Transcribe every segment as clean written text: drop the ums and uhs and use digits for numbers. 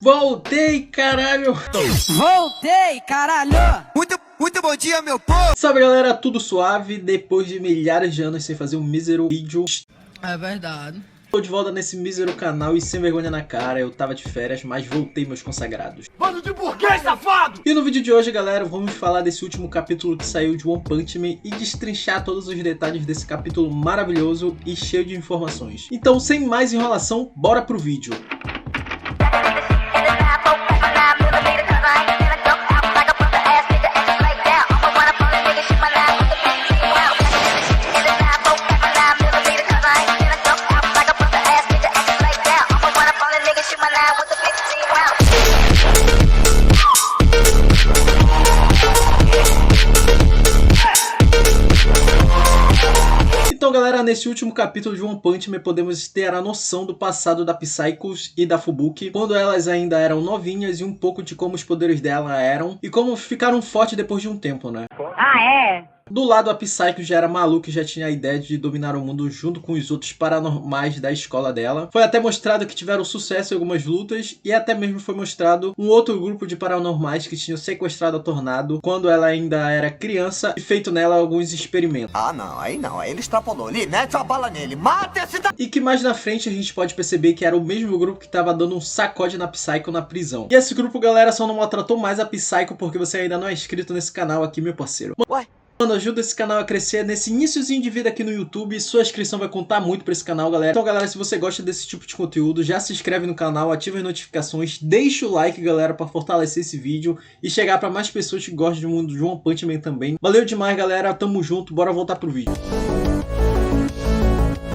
Voltei, caralho! Voltei, caralho! Muito bom dia, meu povo! Salve, galera, tudo suave? Depois de milhares de anos sem fazer um mísero vídeo, É verdade. estou de volta nesse mísero canal e sem vergonha na cara. Eu tava de férias, mas voltei, meus consagrados. Bando de burguês, safado! E no vídeo de hoje, galera, vamos falar desse último capítulo que saiu de One Punch Man e destrinchar todos os detalhes desse capítulo maravilhoso e cheio de informações. Então, sem mais enrolação, bora pro vídeo. Então, galera, nesse último capítulo de One Punch Man podemos ter a noção do passado da Psychos e da Fubuki, quando elas ainda eram novinhas, e um pouco de como os poderes dela eram e como ficaram fortes depois de um tempo, né? Ah, é? Do lado, a Psycho já era maluca e já tinha a ideia de dominar o mundo junto com os outros paranormais da escola dela. Foi até mostrado que tiveram sucesso em algumas lutas, e até mesmo foi mostrado um outro grupo de paranormais que tinham sequestrado a Tornado quando ela ainda era criança e feito nela alguns experimentos. Ah, não, aí ele extrapolou ali, mete a bala nele, mata esse da... E que mais na frente a gente pode perceber que era o mesmo grupo que estava dando um sacode na Psycho na prisão. E esse grupo, galera, só não maltratou mais a Psycho porque você ainda não é inscrito nesse canal aqui, meu parceiro. Ué? Mano, ajuda esse canal a crescer nesse iniciozinho de vida aqui no YouTube. Sua inscrição vai contar muito pra esse canal, galera. Então, galera, se você gosta desse tipo de conteúdo, já se inscreve no canal, ativa as notificações, deixa o like, galera, pra fortalecer esse vídeo e chegar pra mais pessoas que gostam do mundo de One Punch Man também. Valeu demais, galera. Tamo junto. Bora voltar pro vídeo.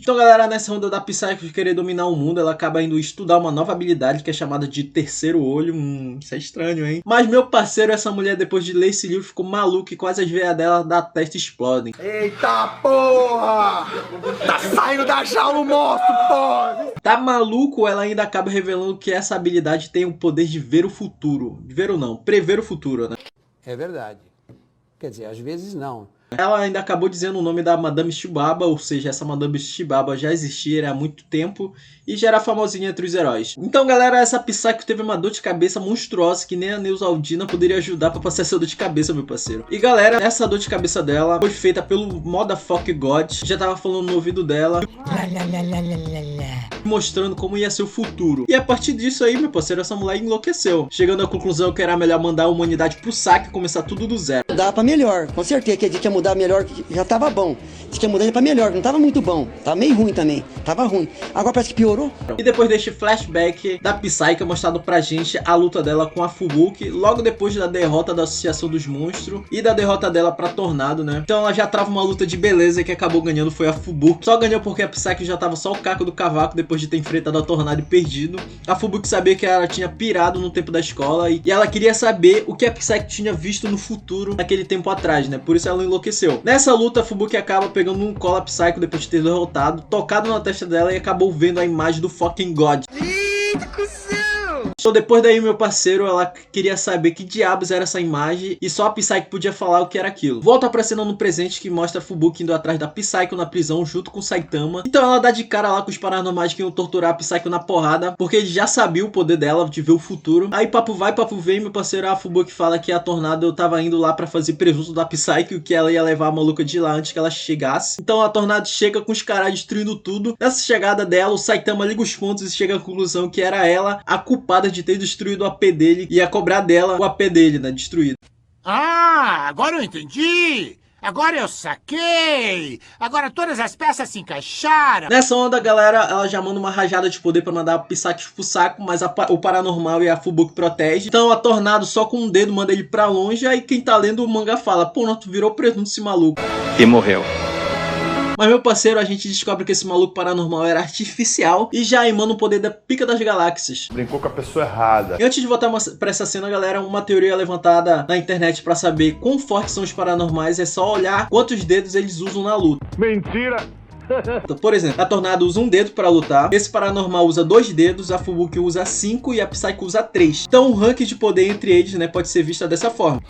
Então, galera, nessa onda da Psycho de querer dominar o mundo, ela acaba indo estudar uma nova habilidade que é chamada de terceiro olho. Isso é estranho, hein? Mas, meu parceiro, essa mulher, depois de ler esse livro, ficou maluca e quase as veias dela da testa explodem. Eita porra! Tá saindo da jaula o monstro, porra! Tá maluco? Ela ainda acaba revelando que essa habilidade tem o poder de ver o futuro. Ver ou não? Prever o futuro, né? É verdade. Quer dizer, às vezes não. Ela ainda acabou dizendo o nome da Madame Shibaba, ou seja, essa Madame Shibaba já existia há muito tempo e já era famosinha entre os heróis. Então, galera, essa Psycho teve uma dor de cabeça monstruosa que nem a Neusaldina poderia ajudar pra passar essa dor de cabeça, meu parceiro. E, galera, essa dor de cabeça dela foi feita pelo Motherfucker God, já tava falando no ouvido dela, mostrando como ia ser o futuro. E a partir disso aí, meu parceiro, essa mulher enlouqueceu, chegando à conclusão que era melhor mandar a humanidade pro saco e começar tudo do zero. Mudar pra melhor, com certeza que a gente ia mudar melhor, que já tava bom. A gente ia mudar pra melhor, não tava muito bom, tava meio ruim também, tava ruim. Agora parece que piorou. E depois deste flashback da Psycho mostrado pra gente a luta dela com a Fubuki, logo depois da derrota da Associação dos Monstros e da derrota dela pra Tornado, né? Então ela já trava uma luta de beleza e que acabou ganhando foi a Fubuki. Só ganhou porque a Psycho já tava só o caco do cavaco depois de ter enfrentado a Tornado e perdido. A Fubuki sabia que ela tinha pirado no tempo da escola e ela queria saber o que a Psycho tinha visto no futuro naquele tempo atrás, né? Por isso ela enlouqueceu. Nessa luta, a Fubuki acaba pegando um cola Psycho depois de ter derrotado, tocado na testa dela e acabou vendo a imagem do fucking God. Então depois daí, meu parceiro, ela queria saber que diabos era essa imagem e só a Psycho podia falar o que era aquilo. Volta pra cena no presente que mostra a Fubuki indo atrás da Psycho na prisão junto com o Saitama. Então ela dá de cara lá com os paranormais que iam torturar a Psycho na porrada, porque ele já sabia o poder dela de ver o futuro. Aí papo vai, papo vem, meu parceiro, a Fubuki fala que a Tornado tava indo lá pra fazer presunto da Psycho, que ela ia levar a maluca de lá antes que ela chegasse. Então a Tornado chega com os caras destruindo tudo. Nessa chegada dela, o Saitama liga os pontos e chega à conclusão que era ela a culpada de ter destruído o AP dele e ia cobrar dela o AP dele, né, destruído. Ah, agora eu entendi! Agora eu saquei! Agora todas as peças se encaixaram! Nessa onda, galera, ela já manda uma rajada de poder pra mandar a Psycho pro saco, mas o Paranormal e a Fubuki protege. Então a Tornado só com um dedo manda ele pra longe, aí quem tá lendo o manga fala, pô, não, tu virou presunto esse maluco. E morreu. Mas, meu parceiro, a gente descobre que esse maluco paranormal era artificial e já emana o poder da pica das galáxias. Brincou com a pessoa errada. E antes de voltar pra essa cena, galera, uma teoria levantada na internet pra saber quão fortes são os paranormais é só olhar quantos dedos eles usam na luta. Mentira! Então, por exemplo, a Tornado usa um dedo para lutar, esse Paranormal usa 2 dedos, a Fubuki usa 5 e a Psycho usa 3. Então o ranking de poder entre eles, né, pode ser vista dessa forma.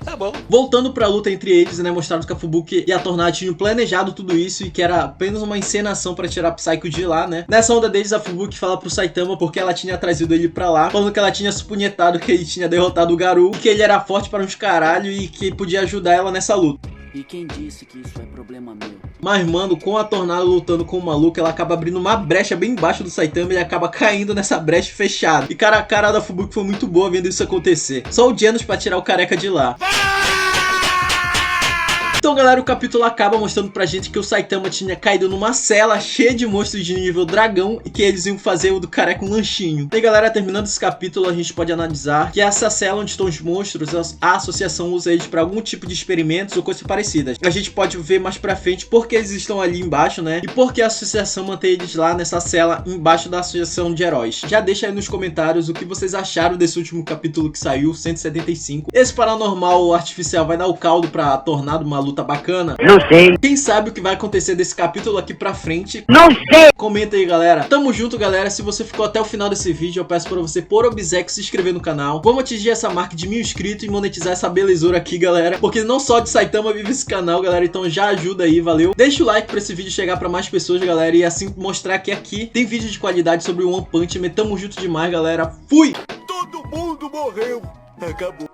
Tá bom. Voltando pra luta entre eles, né, mostrando que a Fubuki e a Tornado tinham planejado tudo isso e que era apenas uma encenação pra tirar a Psycho de lá, né. Nessa onda deles, a Fubuki fala pro Saitama porque ela tinha trazido ele pra lá, falando que ela tinha se punhetado, que ele tinha derrotado o Garou, que ele era forte para uns caralho e que podia ajudar ela nessa luta. E quem disse que isso é problema meu? Mas, mano, com a Tornado lutando com o maluco, ela acaba abrindo uma brecha bem embaixo do Saitama e ele acaba caindo nessa brecha fechada. E, cara, a cara da Fubuki foi muito boa vendo isso acontecer. Só o Genos pra tirar o careca de lá. Então, galera, o capítulo acaba mostrando pra gente que o Saitama tinha caído numa cela cheia de monstros de nível dragão e que eles iam fazer o do careca um lanchinho. E, galera, terminando esse capítulo, a gente pode analisar que essa cela onde estão os monstros, a associação usa eles pra algum tipo de experimentos ou coisas parecidas. A gente pode ver mais pra frente porque eles estão ali embaixo, né? E porque a associação mantém eles lá nessa cela embaixo da associação de heróis. Já deixa aí nos comentários o que vocês acharam desse último capítulo que saiu, 175. Esse Paranormal artificial vai dar o caldo pra Tornado, uma luta bacana? Não sei. Quem sabe o que vai acontecer desse capítulo aqui pra frente? Não sei. Comenta aí, galera. Tamo junto, galera. Se você ficou até o final desse vídeo, eu peço pra você, por obséquio, se inscrever no canal. Vamos atingir essa marca de 1000 inscritos e monetizar essa belezura aqui, galera. Porque não só de Saitama vive esse canal, galera. Então já ajuda aí, valeu? Deixa o like pra esse vídeo chegar pra mais pessoas, galera. E assim mostrar que aqui tem vídeo de qualidade sobre o One Punch Man. Tamo junto demais, galera. Fui! Todo mundo morreu. Acabou.